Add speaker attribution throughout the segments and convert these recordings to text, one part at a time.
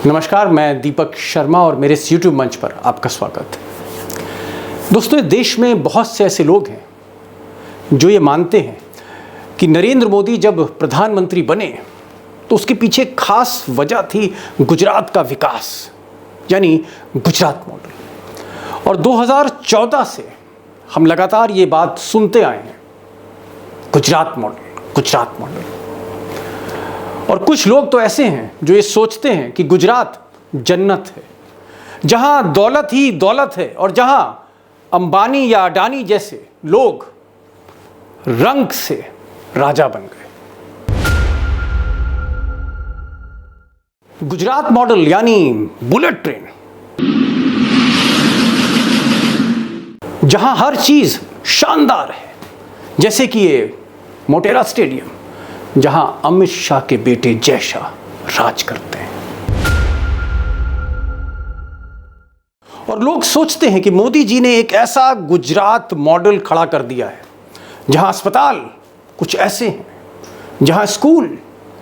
Speaker 1: नमस्कार, मैं दीपक शर्मा और मेरे इस YouTube मंच पर आपका स्वागत है। दोस्तों, देश में बहुत से ऐसे लोग हैं जो ये मानते हैं कि नरेंद्र मोदी जब प्रधानमंत्री बने तो उसके पीछे खास वजह थी गुजरात का विकास, यानी गुजरात मॉडल। और 2014 से हम लगातार ये बात सुनते आए हैं, गुजरात मॉडल, गुजरात मॉडल। और कुछ लोग तो ऐसे हैं जो ये सोचते हैं कि गुजरात जन्नत है, जहां दौलत ही दौलत है और जहां अंबानी या अडानी जैसे लोग रंग से राजा बन गए। गुजरात मॉडल यानी बुलेट ट्रेन, जहां हर चीज शानदार है, जैसे कि ये मोटेरा स्टेडियम जहां अमित शाह के बेटे जय शाह राज करते हैं। और लोग सोचते हैं कि मोदी जी ने एक ऐसा गुजरात मॉडल खड़ा कर दिया है जहां अस्पताल कुछ ऐसे हैं, जहां स्कूल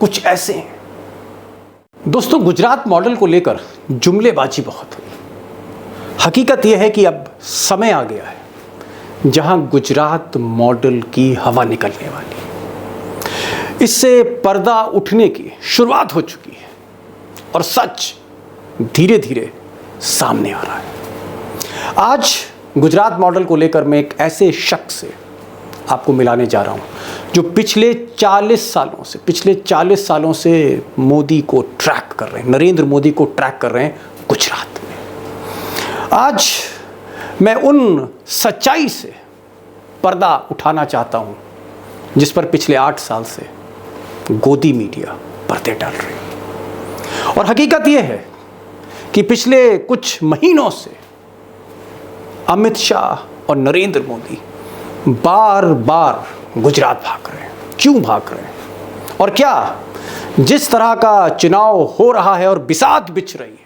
Speaker 1: कुछ ऐसे हैं। दोस्तों, गुजरात मॉडल को लेकर जुमलेबाजी बहुत हुई। हकीकत यह है कि अब समय आ गया है जहां गुजरात मॉडल की हवा निकलने वाली है। इससे पर्दा उठने की शुरुआत हो चुकी है और सच धीरे धीरे सामने आ रहा है। आज गुजरात मॉडल को लेकर मैं एक ऐसे शख्स से आपको मिलाने जा रहा हूं जो पिछले 40 सालों से मोदी को ट्रैक कर रहे हैं, नरेंद्र मोदी को ट्रैक कर रहे हैं गुजरात में। आज मैं उन सच्चाई से पर्दा उठाना चाहता हूं जिस पर पिछले 8 साल से गोदी मीडिया पर्दे डाल रही है। और हकीकत यह है कि पिछले कुछ महीनों से अमित शाह और नरेंद्र मोदी बार बार गुजरात भाग रहे हैं। क्यों भाग रहे हैं? और क्या जिस तरह का चुनाव हो रहा है और बिसात बिछ रही है,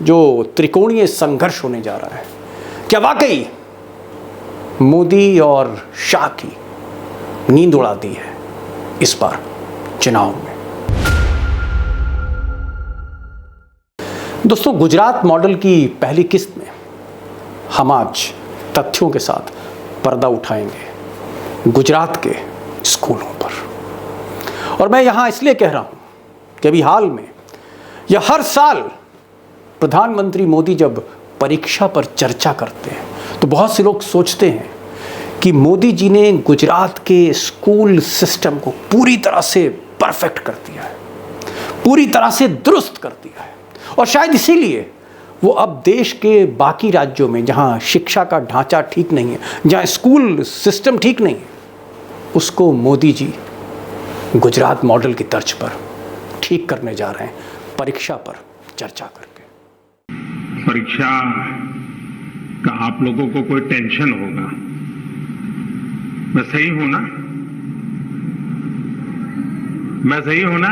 Speaker 1: जो त्रिकोणीय संघर्ष होने जा रहा है, क्या वाकई मोदी और शाह की नींद उड़ा दी है इस बार चुनाव में? दोस्तों, गुजरात मॉडल की पहली किस्त में हम आज तथ्यों के साथ पर्दा उठाएंगे गुजरात के स्कूलों पर। और मैं यहां इसलिए कह रहा हूं कि अभी हाल में या हर साल प्रधानमंत्री मोदी जब परीक्षा पर चर्चा करते हैं तो बहुत से लोग सोचते हैं कि मोदी जी ने गुजरात के स्कूल सिस्टम को पूरी तरह से परफेक्ट कर दिया है, पूरी तरह से दुरुस्त कर दिया है। और शायद इसीलिए वो अब देश के बाकी राज्यों में जहां शिक्षा का ढांचा ठीक नहीं है, जहां स्कूल सिस्टम ठीक नहीं है, उसको मोदी जी गुजरात मॉडल की तर्ज पर ठीक करने जा रहे हैं, परीक्षा पर चर्चा करके।
Speaker 2: परीक्षा का आप लोगों को कोई टेंशन होगा, मैं सही हूं ना? मैं सही हूं ना?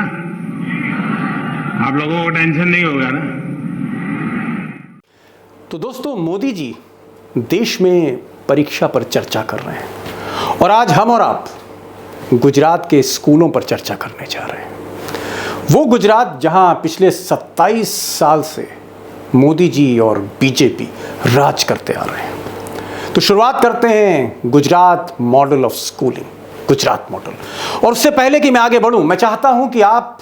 Speaker 2: आप लोगों को टेंशन नहीं होगा ना?
Speaker 1: तो दोस्तों, मोदी जी देश में परीक्षा पर चर्चा कर रहे हैं और आज हम और आप गुजरात के स्कूलों पर चर्चा करने जा रहे हैं। वो गुजरात जहां पिछले 27 साल से मोदी जी और बीजेपी राज करते आ रहे हैं। तो शुरुआत करते हैं Gujarat model of schooling, Gujarat model. और उससे पहले कि मैं आगे बढ़ूं, मैं चाहता हूं कि आप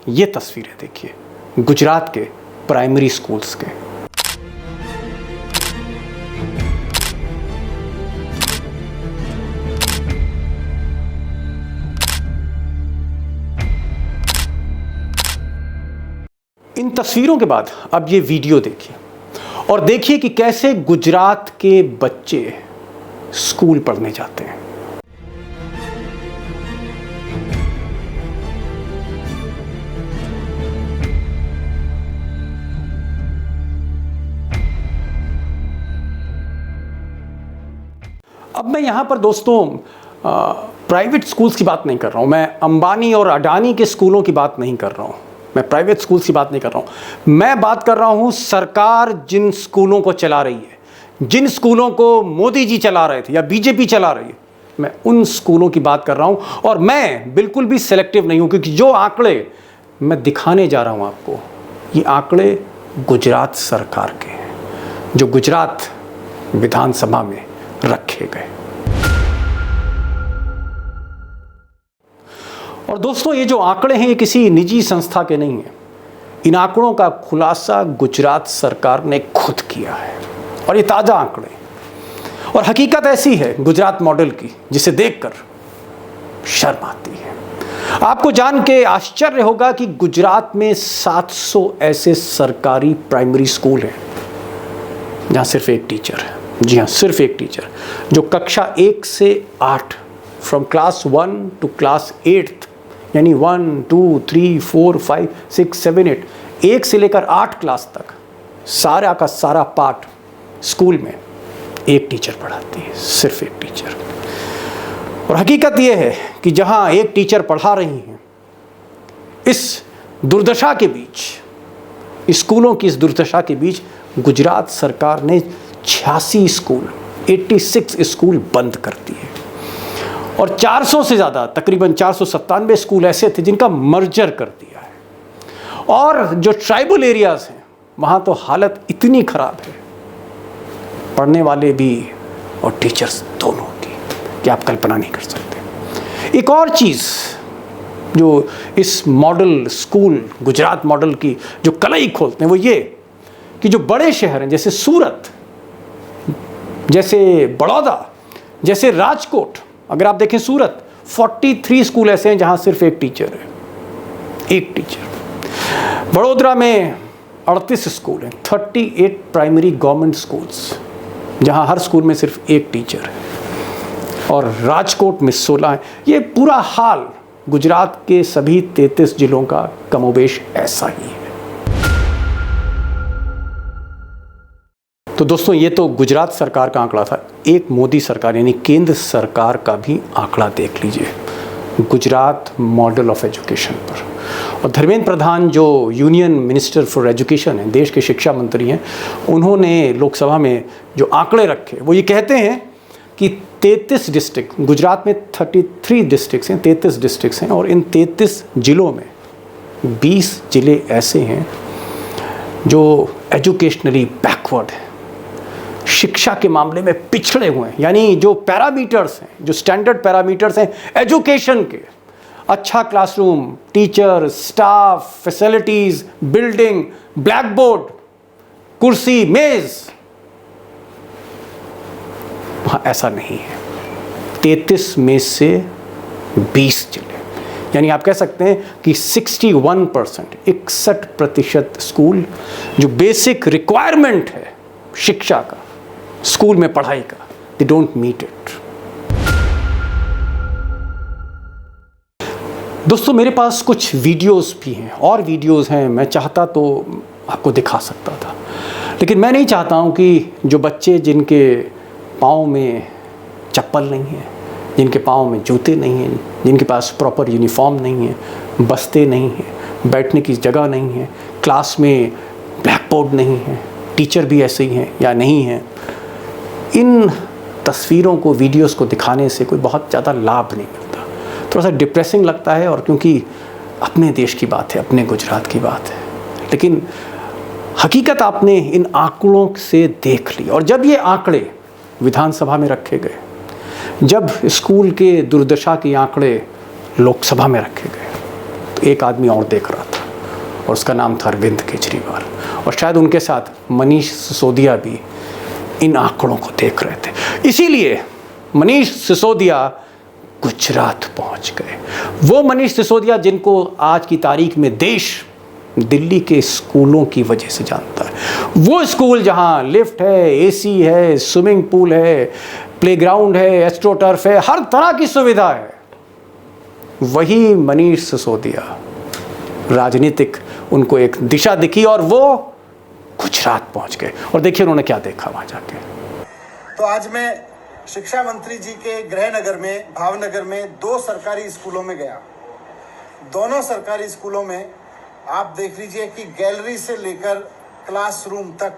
Speaker 1: ये तस्वीरें देखिए गुजरात के प्राइमरी स्कूल्स के। इन तस्वीरों के बाद अब ये वीडियो देखिए और देखिए कि कैसे गुजरात के बच्चे स्कूल पढ़ने जाते हैं। अब मैं यहां पर दोस्तों प्राइवेट स्कूल्स की बात नहीं कर रहा हूं, मैं अंबानी और अडानी के स्कूलों की बात नहीं कर रहा हूं, मैं प्राइवेट स्कूल्स की बात नहीं कर रहा हूं। मैं बात कर रहा हूं सरकार जिन स्कूलों को चला रही है, जिन स्कूलों को मोदी जी चला रहे थे या बीजेपी चला रही है, मैं उन स्कूलों की बात कर रहा हूं। और मैं बिल्कुल भी सिलेक्टिव नहीं हूं, क्योंकि जो आंकड़े मैं दिखाने जा रहा हूँ आपको, ये आंकड़े गुजरात सरकार के हैं, जो गुजरात विधानसभा में रखे गए। और दोस्तों, ये जो आंकड़े हैं ये किसी निजी संस्था के नहीं हैं। इन आंकड़ों का खुलासा गुजरात सरकार ने खुद किया है और ये ताज़ा आंकड़े। और हकीकत ऐसी है गुजरात मॉडल की, जिसे देखकर शर्म आती है। आपको जान के आश्चर्य होगा कि गुजरात में 700 ऐसे सरकारी प्राइमरी स्कूल हैं जहां सिर्फ एक टीचर है। जी हाँ, सिर्फ एक टीचर, जो कक्षा 1 से 8, फ्रॉम क्लास 1 टू क्लास 8, यानी 1, 2, 3, 4, 5, 6, 7, 8, 1 से लेकर 8 क्लास तक सारा का सारा पाठ स्कूल में एक टीचर पढ़ाती है, सिर्फ एक टीचर। और हकीकत यह है कि जहां एक टीचर पढ़ा रही हैं, इस दुर्दशा के बीच, स्कूलों की इस दुर्दशा के बीच, गुजरात सरकार ने 86 स्कूल, 86 स्कूल बंद कर दिए। और 400 से ज़्यादा, तकरीबन 497 स्कूल ऐसे थे जिनका मर्जर कर दिया है। और जो ट्राइबल एरियाज़ हैं, वहाँ तो हालत इतनी ख़राब है, पढ़ने वाले भी और टीचर्स दोनों की, कि आप कल्पना नहीं कर सकते। एक और चीज़ जो इस मॉडल स्कूल, गुजरात मॉडल की जो कलई खोलते हैं, वो ये कि जो बड़े शहर हैं जैसे सूरत, जैसे बड़ौदा, जैसे राजकोट, अगर आप देखें सूरत, 43 स्कूल ऐसे हैं जहां सिर्फ एक टीचर है, एक टीचर। वडोदरा में 38 स्कूल हैं, 38 प्राइमरी गवर्नमेंट स्कूल्स, जहां हर स्कूल में सिर्फ एक टीचर है। और राजकोट में 16 है। ये पूरा हाल गुजरात के सभी 33 जिलों का कमोबेश ऐसा ही है। तो दोस्तों, ये तो गुजरात सरकार का आंकड़ा था। एक मोदी सरकार यानी केंद्र सरकार का भी आंकड़ा देख लीजिए गुजरात मॉडल ऑफ एजुकेशन पर। और धर्मेंद्र प्रधान जो यूनियन मिनिस्टर फॉर एजुकेशन हैं, देश के शिक्षा मंत्री हैं, उन्होंने लोकसभा में जो आंकड़े रखे वो ये कहते हैं कि 33 डिस्ट्रिक्ट, गुजरात में 33 डिस्ट्रिक्ट्स हैं, 33 डिस्ट्रिक्ट्स हैं, और इन 33 जिलों में 20 जिले ऐसे हैं जो एजुकेशनली बैकवर्ड हैं, शिक्षा के मामले में पिछड़े हुए हैं। यानी जो पैरामीटर्स हैं, जो स्टैंडर्ड पैरामीटर्स हैं एजुकेशन के, अच्छा classroom, teacher, staff, facilities, building, black board, कुर्सी, मेज, वहां ऐसा नहीं है। 33 में से 20 जिले, यानी आप कह सकते हैं कि 61%, 61% स्कूल जो बेसिक रिक्वायरमेंट है शिक्षा का, स्कूल में पढ़ाई का, दे डोंट मीट इट। दोस्तों, मेरे पास कुछ वीडियोस भी हैं, और वीडियोस हैं, मैं चाहता तो आपको दिखा सकता था, लेकिन मैं नहीं चाहता हूं कि जो बच्चे जिनके पाँव में चप्पल नहीं है, जिनके पाँव में जूते नहीं हैं, जिनके पास प्रॉपर यूनिफॉर्म नहीं है, बस्ते नहीं हैं, बैठने की जगह नहीं है, क्लास में ब्लैक बोर्ड नहीं है, टीचर भी ऐसे ही हैं या नहीं हैं, इन तस्वीरों को, वीडियोस को दिखाने से कोई बहुत ज़्यादा लाभ नहीं मिलता। थोड़ा सा डिप्रेसिंग लगता है, और क्योंकि अपने देश की बात है, अपने गुजरात की बात है, लेकिन हकीकत आपने इन आंकड़ों से देख ली। और जब ये आंकड़े विधानसभा में रखे गए, जब स्कूल के दुर्दशा के आंकड़े लोकसभा में रखे गए, तो एक आदमी और देख रहा था, और उसका नाम था अरविंद केजरीवाल, और शायद उनके साथ मनीष सिसोदिया भी इन आंकड़ों को देख रहे थे। इसीलिए मनीष सिसोदिया गुजरात पहुंच गए। वो मनीष सिसोदिया जिनको आज की तारीख में देश दिल्ली के स्कूलों की वजह से जानता है। वो स्कूल जहां लिफ्ट है, एसी है, स्विमिंग पूल है, प्लेग्राउंड है, एस्ट्रोटर्फ है, हर तरह की सुविधा है, वही मनीष सिसोदिया, राजनीतिक उनको एक दिशा दिखी और वो गुजरात पहुंच गए। और देखिए उन्होंने क्या देखा वहां जाके।
Speaker 3: तो आज मैं शिक्षा मंत्री जी के गृहनगर में, भावनगर में 2 सरकारी स्कूलों में गया। दोनों सरकारी स्कूलों में आप देख लीजिए कि गैलरी से लेकर क्लासरूम तक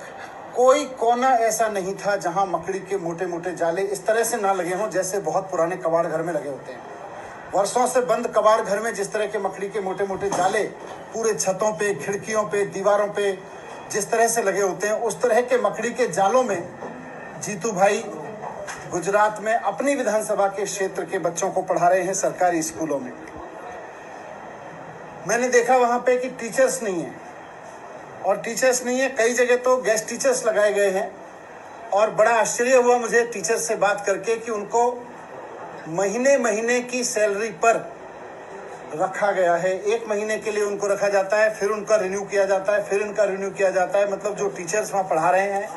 Speaker 3: कोई कोना ऐसा नहीं था जहां मकड़ी के मोटे मोटे जाले इस तरह से ना लगे हों जैसे बहुत पुराने कबाड़ घर में लगे होते हैं। वर्षों से बंद कबाड़ घर में जिस तरह के मकड़ी के मोटे मोटे जाले पूरे छतों पे, खिड़कियों पे, दीवारों पे जिस तरह से लगे होते हैं, उस तरह के मकड़ी के जालों में जीतू भाई गुजरात में अपनी विधानसभा के क्षेत्र के बच्चों को पढ़ा रहे हैं सरकारी स्कूलों में। मैंने देखा वहां पे कि टीचर्स नहीं है, और टीचर्स नहीं है, कई जगह तो गेस्ट टीचर्स लगाए गए हैं। और बड़ा आश्चर्य हुआ मुझे टीचर्स से बात करके कि उनको महीने महीने की सैलरी पर रखा गया है। 1 महीने के लिए उनको रखा जाता है, फिर उनका रिन्यू किया जाता है, फिर उनका रिन्यू किया जाता है। मतलब जो टीचर्स वहाँ पढ़ा रहे हैं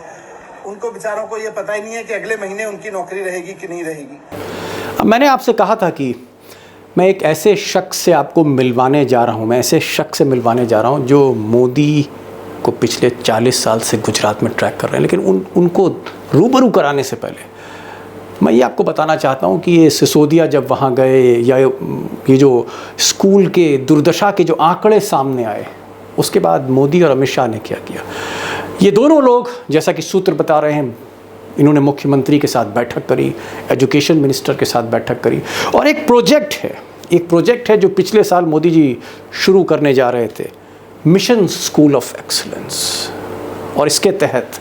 Speaker 3: उनको बेचारों को ये पता ही नहीं है कि अगले महीने उनकी नौकरी रहेगी कि नहीं रहेगी।
Speaker 1: मैंने आपसे कहा था कि मैं एक ऐसे शख्स से आपको मिलवाने जा रहा हूँ, मैं ऐसे शख्स से मिलवाने जा रहा हूँ जो मोदी को पिछले 40 साल से गुजरात में ट्रैक कर रहे हैं। लेकिन उनको रूबरू कराने से पहले मैं ये आपको बताना चाहता हूँ कि ये सिसोदिया जब वहाँ गए, या ये जो स्कूल के दुर्दशा के जो आंकड़े सामने आए, उसके बाद मोदी और अमित शाह ने क्या किया। ये दोनों लोग, जैसा कि सूत्र बता रहे हैं, इन्होंने मुख्यमंत्री के साथ बैठक करी, एजुकेशन मिनिस्टर के साथ बैठक करी, और एक प्रोजेक्ट है जो पिछले साल मोदी जी शुरू करने जा रहे थे, मिशन स्कूल ऑफ एक्सीलेंस। और इसके तहत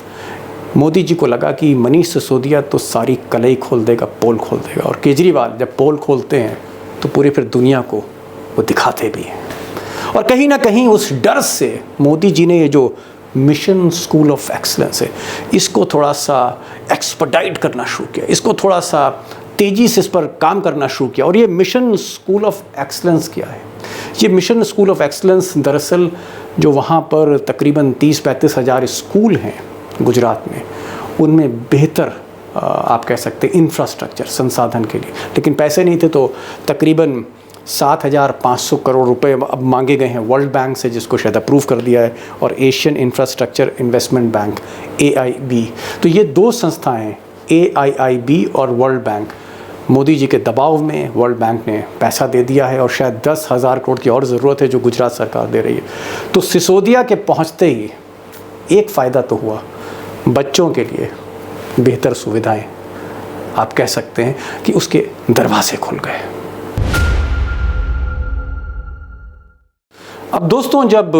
Speaker 1: मोदी जी को लगा कि मनीष सिसोदिया तो सारी कलई खोल देगा, पोल खोल देगा, और केजरीवाल जब पोल खोलते हैं तो पूरी फिर दुनिया को वो दिखाते भी हैं। और कहीं ना कहीं उस डर से मोदी जी ने ये जो मिशन स्कूल ऑफ एक्सीलेंस है, इसको थोड़ा सा एक्सपर्टाइट करना शुरू किया, इसको थोड़ा सा तेज़ी से इस पर काम करना शुरू किया। और ये मिशन स्कूल ऑफ एक्सीलेंस क्या है? ये मिशन स्कूल ऑफ एक्सीलेंस दरअसल जो वहाँ पर तकरीबन 30-35 हज़ार स्कूल हैं गुजरात में, उनमें बेहतर आप कह सकते हैं इंफ्रास्ट्रक्चर, संसाधन के लिए, लेकिन पैसे नहीं थे, तो तकरीबन 7,500 करोड़ रुपए अब मांगे गए हैं वर्ल्ड बैंक से, जिसको शायद अप्रूव कर दिया है, और Asian infrastructure investment bank AIB। तो ये 2 संस्थाएं, AIIB और वर्ल्ड बैंक, मोदी जी के दबाव में वर्ल्ड बैंक ने पैसा दे दिया है, और शायद 10,000 करोड़ की और ज़रूरत है जो गुजरात सरकार दे रही है। तो सिसोदिया के पहुँचते ही एक फ़ायदा तो हुआ, बच्चों के लिए बेहतर सुविधाएं, आप कह सकते हैं कि उसके दरवाजे खुल गए। अब दोस्तों, जब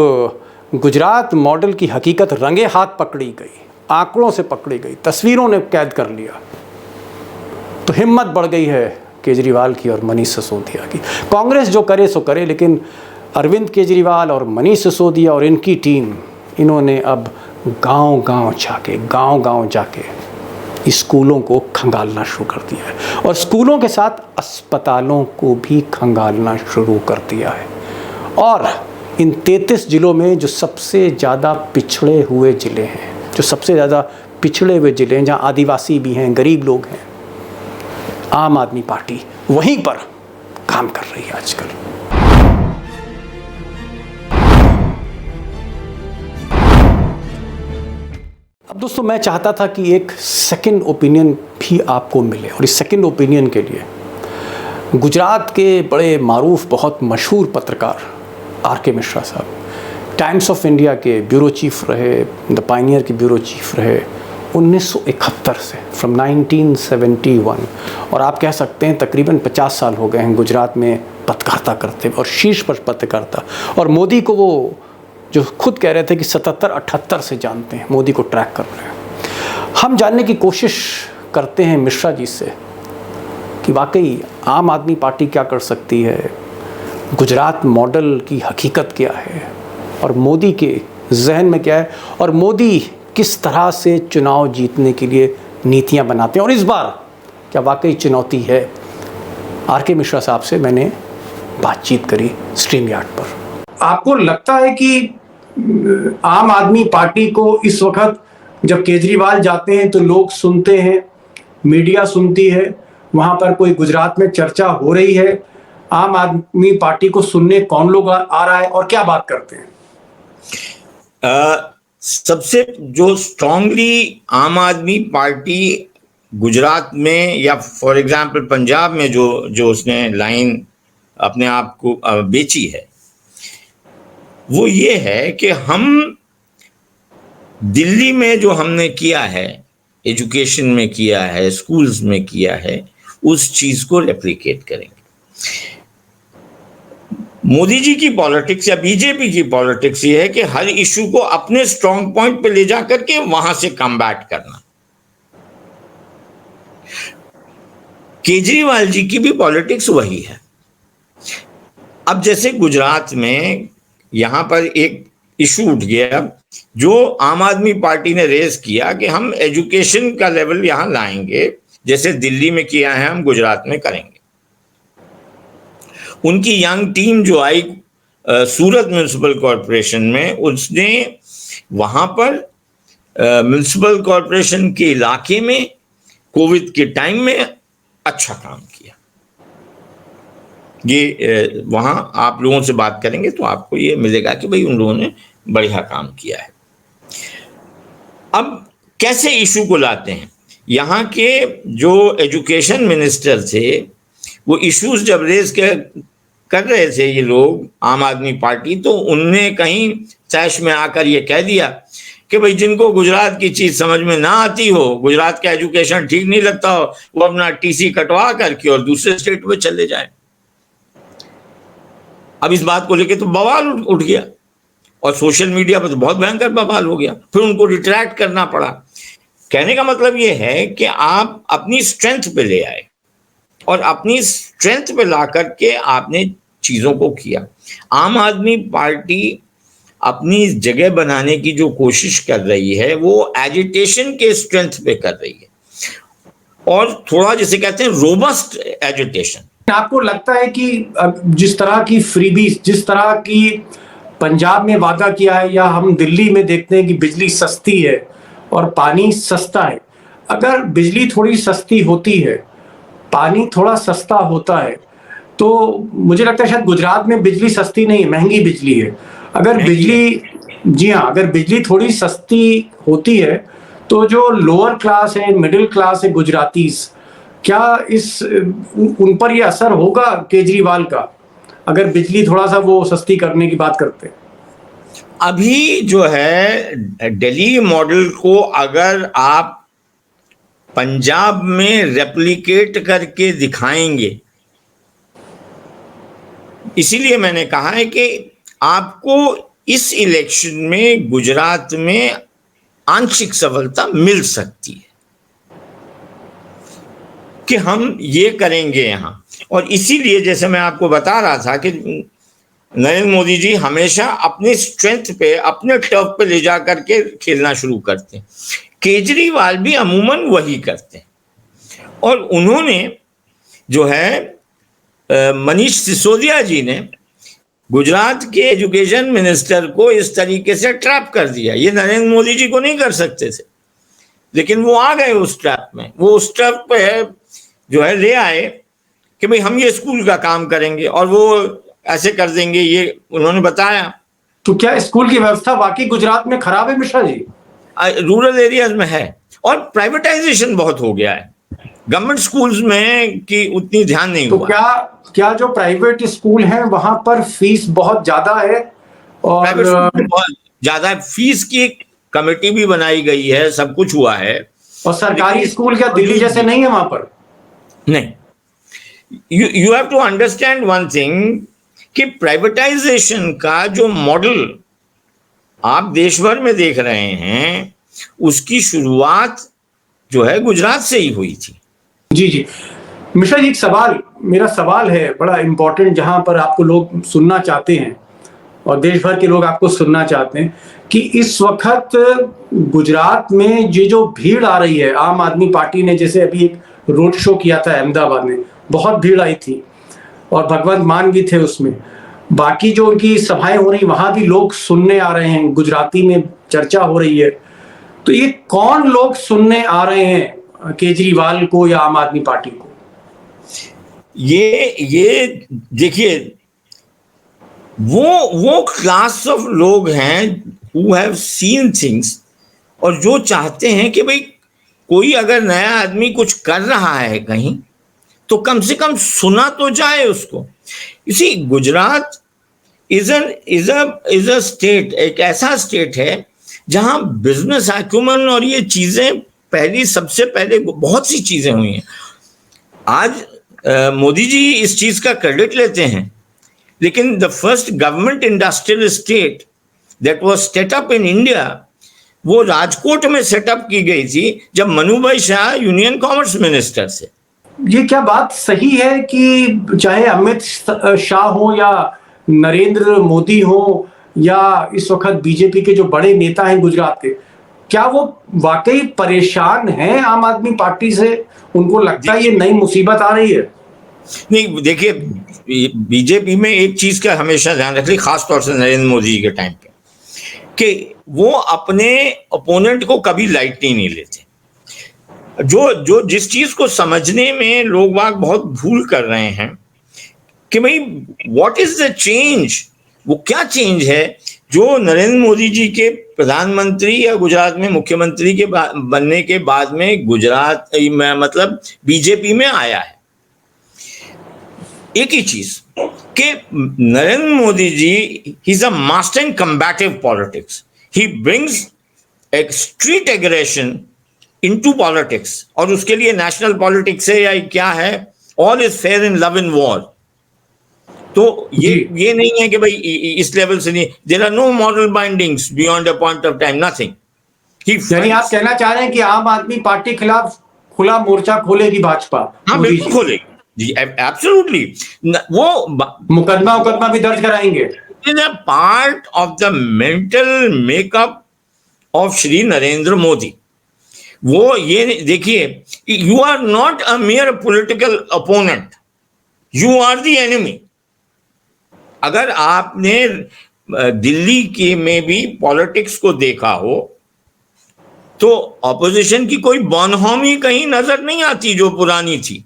Speaker 1: गुजरात मॉडल की हकीकत रंगे हाथ पकड़ी गई, आंकड़ों से पकड़ी गई, तस्वीरों ने कैद कर लिया, तो हिम्मत बढ़ गई है केजरीवाल की और मनीष सिसोदिया की। कांग्रेस जो करे सो करे, लेकिन अरविंद केजरीवाल और मनीष सिसोदिया और इनकी टीम, इन्होंने अब गांव-गांव जाके स्कूलों को खंगालना शुरू कर दिया है, और स्कूलों के साथ अस्पतालों को भी खंगालना शुरू कर दिया है। और इन 33 जिलों में जो सबसे ज़्यादा पिछड़े हुए ज़िले हैं, जहाँ आदिवासी भी हैं, गरीब लोग हैं, आम आदमी पार्टी वहीं पर काम कर रही है आजकल। अब दोस्तों, मैं चाहता था कि एक सेकंड ओपिनियन भी आपको मिले, और इस सेकंड ओपिनियन के लिए गुजरात के बड़े मारूफ, बहुत मशहूर पत्रकार RK मिश्रा साहब, टाइम्स ऑफ इंडिया के ब्यूरो चीफ रहे, द पायनियर के ब्यूरो चीफ रहे 1971 से, फ्रॉम 1971, और आप कह सकते हैं तकरीबन 50 साल हो गए हैं गुजरात में पत्रकारिता करते हुए, और शीर्ष पर पत्रकारिता। और मोदी को वो जो खुद कह रहे थे कि 77-78 से जानते हैं, मोदी को ट्रैक कर रहे हैं। हम जानने की कोशिश करते हैं मिश्रा जी से कि वाकई आम आदमी पार्टी क्या कर सकती है, गुजरात मॉडल की हकीकत क्या है, और मोदी के जहन में क्या है, और मोदी किस तरह से चुनाव जीतने के लिए नीतियां बनाते हैं, और इस बार क्या वाकई चुनौती है। RK मिश्रा साहब से मैंने बातचीत करी स्ट्रीम यार्ड पर। आपको लगता है कि आम आदमी पार्टी को इस वक्त जब केजरीवाल जाते हैं तो लोग सुनते हैं, मीडिया सुनती है, वहां पर कोई गुजरात में चर्चा हो रही है, आम आदमी पार्टी को सुनने कौन लोग आ रहा है और क्या बात करते हैं?
Speaker 4: सबसे जो स्ट्रांगली आम आदमी पार्टी गुजरात में या फॉर एग्जांपल पंजाब में जो उसने लाइन अपने आप को बेची है, वो ये है कि हम दिल्ली में जो हमने किया है, एजुकेशन में किया है, स्कूल्स में किया है, उस चीज को रेप्लिकेट करेंगे। मोदी जी की पॉलिटिक्स या बीजेपी की पॉलिटिक्स ये है कि हर इशू को अपने स्ट्रॉन्ग पॉइंट पे ले जाकर के वहां से कमबैट करना। केजरीवाल जी की भी पॉलिटिक्स वही है। अब जैसे गुजरात में यहां पर एक इशू उठ गया जो आम आदमी पार्टी ने रेज किया कि हम एजुकेशन का लेवल यहां लाएंगे, जैसे दिल्ली में किया है हम गुजरात में करेंगे। उनकी यंग टीम जो आई सूरत म्युनिसिपल कॉरपोरेशन में, उसने वहां पर म्युनिसिपल कॉरपोरेशन के इलाके में कोविड के टाइम में अच्छा काम किया। ये वहां आप लोगों से बात करेंगे तो आपको ये मिलेगा कि भाई उन लोगों ने बढ़िया काम किया है। अब कैसे इशू को लाते हैं, यहाँ के जो एजुकेशन मिनिस्टर थे वो इश्यूज जब रेज कर रहे थे ये लोग आम आदमी पार्टी, तो उनने कहीं तैश में आकर ये कह दिया कि भाई जिनको गुजरात की चीज समझ में ना आती हो, गुजरात का एजुकेशन ठीक नहीं लगता हो, वो अपना टीसी कटवा करके और दूसरे स्टेट में चले जाए। अब इस बात को लेके तो बवाल उठ गया और सोशल मीडिया पर तो बहुत भयंकर बवाल हो गया, फिर उनको रिट्रैक्ट करना पड़ा। कहने का मतलब ये है कि आप अपनी स्ट्रेंथ पे ले आए और अपनी स्ट्रेंथ पे ला करके आपने चीजों को किया। आम आदमी पार्टी अपनी जगह बनाने की जो कोशिश कर रही है वो एजिटेशन के स्ट्रेंथ पे कर रही है और थोड़ा जिसे कहते हैं रोबस्ट एजिटेशन।
Speaker 1: आपको लगता है कि जिस तरह की फ्रीबीज, जिस तरह की पंजाब में वादा किया है या हम दिल्ली में देखते हैं कि बिजली सस्ती है और पानी सस्ता है, अगर बिजली थोड़ी सस्ती होती है, पानी थोड़ा सस्ता होता है, तो मुझे लगता है शायद गुजरात में बिजली सस्ती नहीं, महंगी बिजली है। अगर बिजली, जी हाँ, अगर बिजली थोड़ी सस्ती होती है तो जो लोअर क्लास है, मिडिल क्लास है गुजरातीज, क्या उन पर ये असर होगा केजरीवाल का, अगर बिजली थोड़ा सा वो सस्ती करने की बात करते हैं?
Speaker 4: अभी जो है दिल्ली मॉडल को अगर आप पंजाब में रेप्लिकेट करके दिखाएंगे, इसीलिए मैंने कहा है कि आपको इस इलेक्शन में गुजरात में आंशिक सफलता मिल सकती है कि हम ये करेंगे यहां। और इसीलिए जैसे मैं आपको बता रहा था कि नरेंद्र मोदी जी हमेशा अपनी स्ट्रेंथ पे, अपने टर्फ पे ले जा करके खेलना शुरू करते हैं। केजरीवाल भी अमूमन वही करते हैं और उन्होंने जो है मनीष सिसोदिया जी ने गुजरात के एजुकेशन मिनिस्टर को इस तरीके से ट्रैप कर दिया। ये नरेंद्र मोदी जी को नहीं कर सकते थे, लेकिन वो आ गए उस ट्रैप में। वो उस ट्रैप पे जो है ले आए कि भाई हम ये स्कूल का काम करेंगे और वो ऐसे कर देंगे, ये उन्होंने बताया।
Speaker 1: तो क्या स्कूल की व्यवस्था वाकई गुजरात में खराब है मिश्रा जी?
Speaker 4: रूरल एरियाज में है और प्राइवेटाइजेशन बहुत हो गया है, गवर्नमेंट स्कूल्स में कि उतनी ध्यान नहीं
Speaker 1: तो
Speaker 4: हुआ।
Speaker 1: क्या जो प्राइवेट स्कूल हैं वहां पर फीस बहुत ज्यादा है? और
Speaker 4: प्राइवेट स्कूल बहुत ज्यादा है, फीस की एक कमेटी भी बनाई गई है, सब कुछ हुआ है।
Speaker 1: और सरकारी स्कूल क्या दिल्ली जैसे नहीं है वहां पर?
Speaker 4: नहीं, you have to understand one thing कि प्राइवेटाइजेशन का जो मॉडल आप देश भर में देख रहे हैं उसकी शुरुआत जो है गुजरात से ही हुई थी।
Speaker 1: जी जी मिश्रा जी, मेरा सवाल है बड़ा इंपॉर्टेंट, जहां पर आपको लोग सुनना चाहते हैं और देश भर के लोग आपको सुनना चाहते हैं कि इस वक्त गुजरात में ये जो भीड़ आ रही है, आम आदमी पार्टी ने जैसे अभी एक रोड शो किया था अहमदाबाद में, बहुत भीड़ आई थी और भगवंत मान भी थे उसमें, बाकी जो उनकी सभाएं हो रही वहां भी लोग सुनने आ रहे हैं, गुजराती में चर्चा हो रही है। तो ये कौन लोग सुनने आ रहे हैं, केजरीवाल को या आम आदमी पार्टी को?
Speaker 4: ये देखिए, वो क्लास ऑफ लोग हैं हु हैव सीन थिंग्स और जो चाहते हैं कि भाई कोई अगर नया आदमी कुछ कर रहा है कहीं तो कम से कम सुना तो जाए उसको। इसी गुजरात इज अ स्टेट, एक ऐसा स्टेट है जहां बिजनेस एक्यूमन और ये चीजें सबसे पहले बहुत सी चीजें हुई हैं। आज मोदी जी इस चीज का क्रेडिट लेते हैं, लेकिन the first government industrial state that was set up in India वो राजकोट में सेटअप की गई थी जब मनु भाई शाह यूनियन कॉमर्स मिनिस्टर थे।
Speaker 1: ये क्या बात सही है कि चाहे अमित शाह हो या नरेंद्र मोदी हो या इस वक्त बीजेपी के जो बड़े नेता हैं गुजरात के, क्या वो वाकई परेशान हैं आम आदमी पार्टी से? उनको लगता है ये नई मुसीबत आ रही है?
Speaker 4: नहीं, देखिए, बीजेपी में एक चीज का हमेशा ध्यान रखिए, खासतौर से नरेंद्र मोदी जी के टाइम पे, कि वो अपने ओपोनेंट को कभी लाइटली नहीं लेते। जो जिस चीज को समझने में लोग बाग बहुत भूल कर रहे हैं कि भाई व्हाट इज द चेंज, वो क्या चेंज है जो नरेंद्र मोदी जी के प्रधानमंत्री या गुजरात में मुख्यमंत्री के बनने के बाद में गुजरात में मतलब बीजेपी में आया है। एक ही चीज कि Narendra Modi ji he is a master in combative politics. He brings एक स्ट्रीट एग्रेशन इनटू पॉलिटिक्स, और उसके लिए नेशनल पॉलिटिक्स है या क्या है, all is fair in love in war. तो ये नहीं है कि भाई इस लेवल से नहीं, there are no moral bindings beyond a point of time, nothing.
Speaker 1: यानी आप कहना चाह रहे हैं कि आम आदमी पार्टी के खिलाफ खुला मोर्चा खोलेगी भाजपा?
Speaker 4: हाँ, बिल्कुल खोलेगी जी, एब्सोल्युटली। वो
Speaker 1: मुकदमा भी दर्ज कराएंगे।
Speaker 4: Is a part of the mental makeup of Shri Narendra Modi. वो ये देखिए, you are not a mere political opponent, you are the enemy. अगर आपने दिल्ली के में भी पॉलिटिक्स को देखा हो तो ऑपोजिशन की कोई बनहोमी कहीं नजर नहीं आती जो पुरानी थी,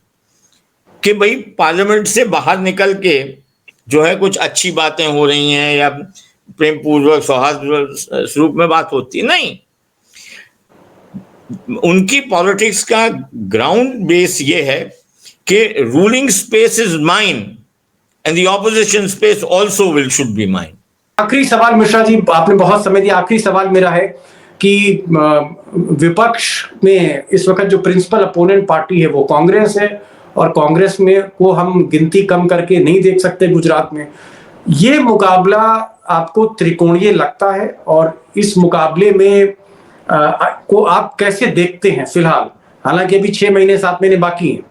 Speaker 4: कि भाई पार्लियामेंट से बाहर निकल के जो है कुछ अच्छी बातें हो रही हैं या प्रेम पूर्वक सौहार्द स्वरूप में बात होती, नहीं। उनकी पॉलिटिक्स का ग्राउंड बेस ये है कि ruling space is mine and the opposition space also will should be mine.
Speaker 1: आखिरी सवाल मिश्रा जी, आपने बहुत समय दिया, आखिरी सवाल मेरा है कि विपक्ष में इस वक्त जो प्रिंसिपल अपोनेंट पार्टी है वो कांग्रेस है, और कांग्रेस में को हम गिनती कम करके नहीं देख सकते गुजरात में। ये मुकाबला आपको त्रिकोणीय लगता है, और इस मुकाबले में को आप कैसे देखते हैं फिलहाल, हालांकि अभी 6 महीने 7 महीने बाकी हैं?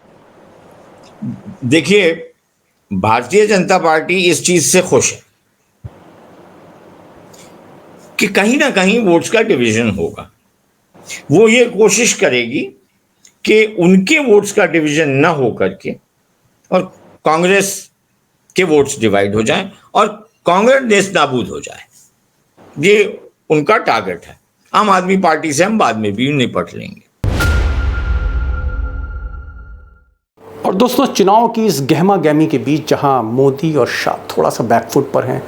Speaker 4: देखिए, भारतीय जनता पार्टी इस चीज से खुश है कि कहीं ना कहीं वोट्स का डिवीजन होगा। वो ये कोशिश करेगी कि उनके वोट्स का डिवीजन ना हो करके और कांग्रेस के वोट्स डिवाइड हो जाएं और कांग्रेस नेस्तनाबूद हो जाए। ये उनका टारगेट है। आम आदमी पार्टी से हम बाद में भी निपट लेंगे।
Speaker 1: और दोस्तों, चुनाव की इस गहमा गहमी के बीच जहां मोदी और शाह थोड़ा सा बैकफुट पर हैं,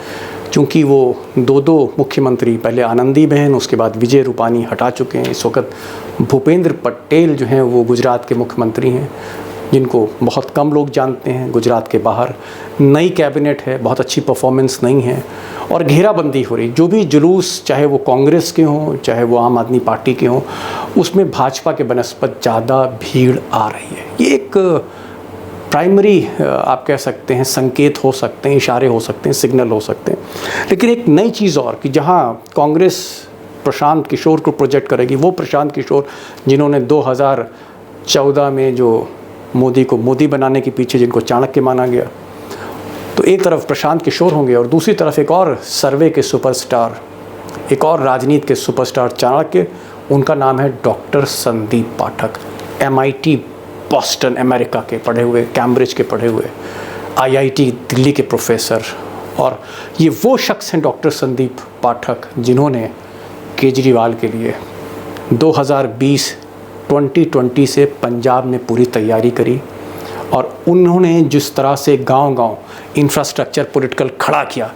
Speaker 1: चूँकि वो दो मुख्यमंत्री, पहले आनंदीबेन उसके बाद विजय रूपानी हटा चुके हैं, इस वक्त भूपेंद्र पटेल जो हैं वो गुजरात के मुख्यमंत्री हैं, जिनको बहुत कम लोग जानते हैं गुजरात के बाहर। नई कैबिनेट है, बहुत अच्छी परफॉर्मेंस नहीं है, और घेराबंदी हो रही। जो भी जुलूस, चाहे वो कांग्रेस के हों चाहे वो आम आदमी पार्टी के हों, उसमें भाजपा के बनस्पत ज़्यादा भीड़ आ रही है। ये एक प्राइमरी आप कह सकते हैं संकेत हो सकते हैं, इशारे हो सकते हैं, सिग्नल हो सकते हैं। लेकिन एक नई चीज़ और कि जहां कांग्रेस प्रशांत किशोर को प्रोजेक्ट करेगी, वो प्रशांत किशोर जिन्होंने 2014 में जो मोदी को मोदी बनाने के पीछे जिनको चाणक्य माना गया, तो एक तरफ प्रशांत किशोर होंगे और दूसरी तरफ एक और सर्वे के सुपरस्टार, एक और राजनीति के सुपरस्टार चाणक्य। उनका नाम है डॉक्टर संदीप पाठक, MIT बॉस्टन अमेरिका के पढ़े हुए, कैम्ब्रिज के पढ़े हुए, IIT दिल्ली के प्रोफेसर। और ये वो शख्स हैं डॉक्टर संदीप पाठक जिन्होंने केजरीवाल के लिए 2020 से पंजाब में पूरी तैयारी करी, और उन्होंने जिस तरह से गांव-गांव इंफ्रास्ट्रक्चर पॉलिटिकल खड़ा किया,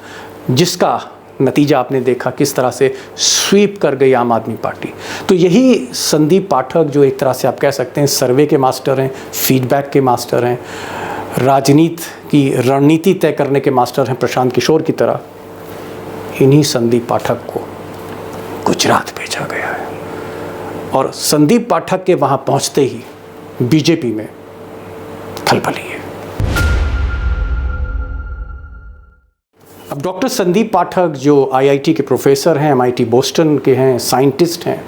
Speaker 1: जिसका नतीजा आपने देखा किस तरह से स्वीप कर गई आम आदमी पार्टी। तो यही संदीप पाठक, जो एक तरह से आप कह सकते हैं सर्वे के मास्टर हैं, फीडबैक के मास्टर हैं, राजनीति की रणनीति तय करने के मास्टर हैं प्रशांत किशोर की तरह, इन्हीं संदीप पाठक को गुजरात भेजा गया है। और संदीप पाठक के वहाँ पहुँचते ही बीजेपी में खलबली है। अब डॉक्टर संदीप पाठक जो आईआईटी के प्रोफेसर हैं, एमआईटी बोस्टन के हैं, साइंटिस्ट हैं,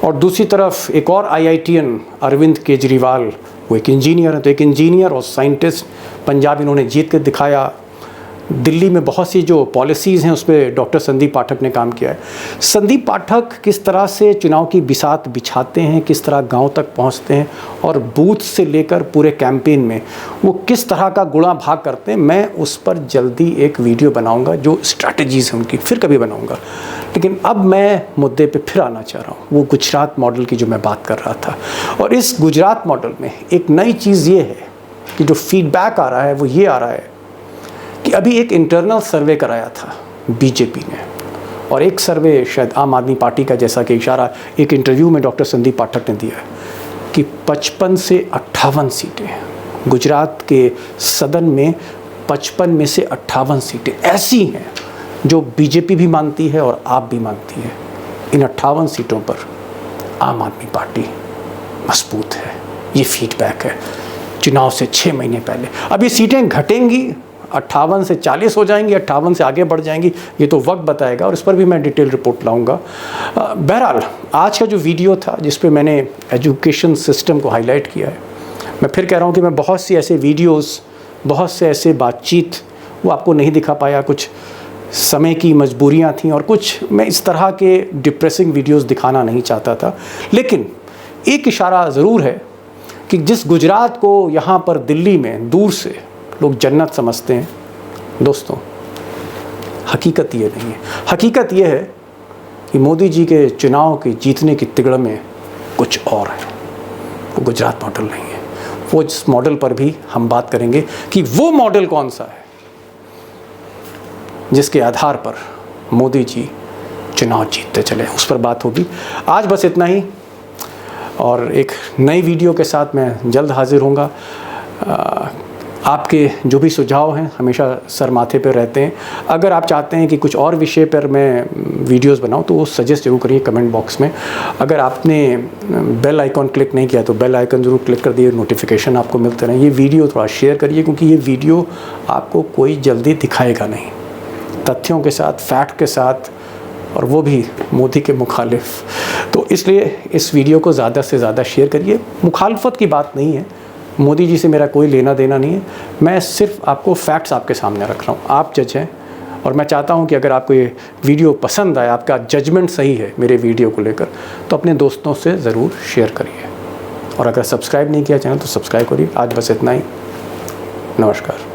Speaker 1: और दूसरी तरफ एक और आईआईटीएन अरविंद केजरीवाल, वो एक इंजीनियर हैं। तो एक इंजीनियर और साइंटिस्ट पंजाब इन्होंने जीत के दिखाया। दिल्ली में बहुत सी जो पॉलिसीज़ हैं उस पर डॉक्टर संदीप पाठक ने काम किया है। संदीप पाठक किस तरह से चुनाव की बिसात बिछाते हैं, किस तरह गांव तक पहुंचते हैं और बूथ से लेकर पूरे कैंपेन में वो किस तरह का गुणा भाग करते हैं, मैं उस पर जल्दी एक वीडियो बनाऊंगा, जो स्ट्रैटेजीज़ हैं उनकी फिर कभी बनाऊंगा। लेकिन अब मैं मुद्दे पे फिर आना चाह रहा हूँ, वो गुजरात मॉडल की जो मैं बात कर रहा था। और इस गुजरात मॉडल में एक नई चीज़ ये है कि जो फीडबैक आ रहा है वो ये आ रहा है कि अभी एक इंटरनल सर्वे कराया था बीजेपी ने, और एक सर्वे शायद आम आदमी पार्टी का, जैसा कि इशारा एक इंटरव्यू में डॉक्टर संदीप पाठक ने दिया है कि 55 से 58 सीटें गुजरात के सदन में, 55 में से 58 सीटें ऐसी हैं जो बीजेपी भी मानती है और आप भी मानती है। इन 58 सीटों पर आम आदमी पार्टी मजबूत है। ये फीडबैक है चुनाव से 6 महीने पहले। अब ये सीटें घटेंगी, 58 से 40 हो जाएंगी, 58 से आगे बढ़ जाएंगी, ये तो वक्त बताएगा, और इस पर भी मैं डिटेल रिपोर्ट लाऊंगा। बहरहाल आज का जो वीडियो था जिस पे मैंने एजुकेशन सिस्टम को हाईलाइट किया है, मैं फिर कह रहा हूँ कि मैं बहुत सी ऐसे वीडियोस, बहुत से ऐसे बातचीत वो आपको नहीं दिखा पाया, कुछ समय की मजबूरियाँ थीं और कुछ मैं इस तरह के डिप्रेसिंग वीडियोस दिखाना नहीं चाहता था। लेकिन एक इशारा ज़रूर है कि जिस गुजरात को यहाँ पर दिल्ली में दूर से लोग जन्नत समझते हैं, दोस्तों हकीकत ये नहीं है। हकीकत ये है कि मोदी जी के चुनाव के जीतने की तिगड़ में कुछ और है, वो गुजरात मॉडल नहीं है। वो इस मॉडल पर भी हम बात करेंगे कि वो मॉडल कौन सा है जिसके आधार पर मोदी जी चुनाव जीतते चले, उस पर बात होगी। आज बस इतना ही, और एक नई वीडियो के साथ मैं जल्द हाजिर होऊंगा। आपके जो भी सुझाव हैं हमेशा सर माथे पर रहते हैं। अगर आप चाहते हैं कि कुछ और विषय पर मैं वीडियोस बनाऊं तो वो सजेस्ट जरूर करिए कमेंट बॉक्स में। अगर आपने बेल आइकॉन क्लिक नहीं किया तो बेल आइकन ज़रूर क्लिक कर दिए, नोटिफिकेशन आपको मिलते रहें। ये वीडियो थोड़ा शेयर करिए, क्योंकि ये वीडियो आपको कोई जल्दी दिखाएगा नहीं, तथ्यों के साथ, फैक्ट के साथ, और वो भी मोदी के मुखालिफ। तो इसलिए इस वीडियो को ज़्यादा से ज़्यादा शेयर करिए। मुखालफत की बात नहीं है, मोदी जी से मेरा कोई लेना देना नहीं है, मैं सिर्फ आपको फैक्ट्स आपके सामने रख रहा हूँ, आप जज हैं। और मैं चाहता हूँ कि अगर आपको ये वीडियो पसंद आए, आपका जजमेंट सही है मेरे वीडियो को लेकर, तो अपने दोस्तों से ज़रूर शेयर करिए। और अगर सब्सक्राइब नहीं किया चैनल तो सब्सक्राइब करिए। आज बस इतना ही, नमस्कार।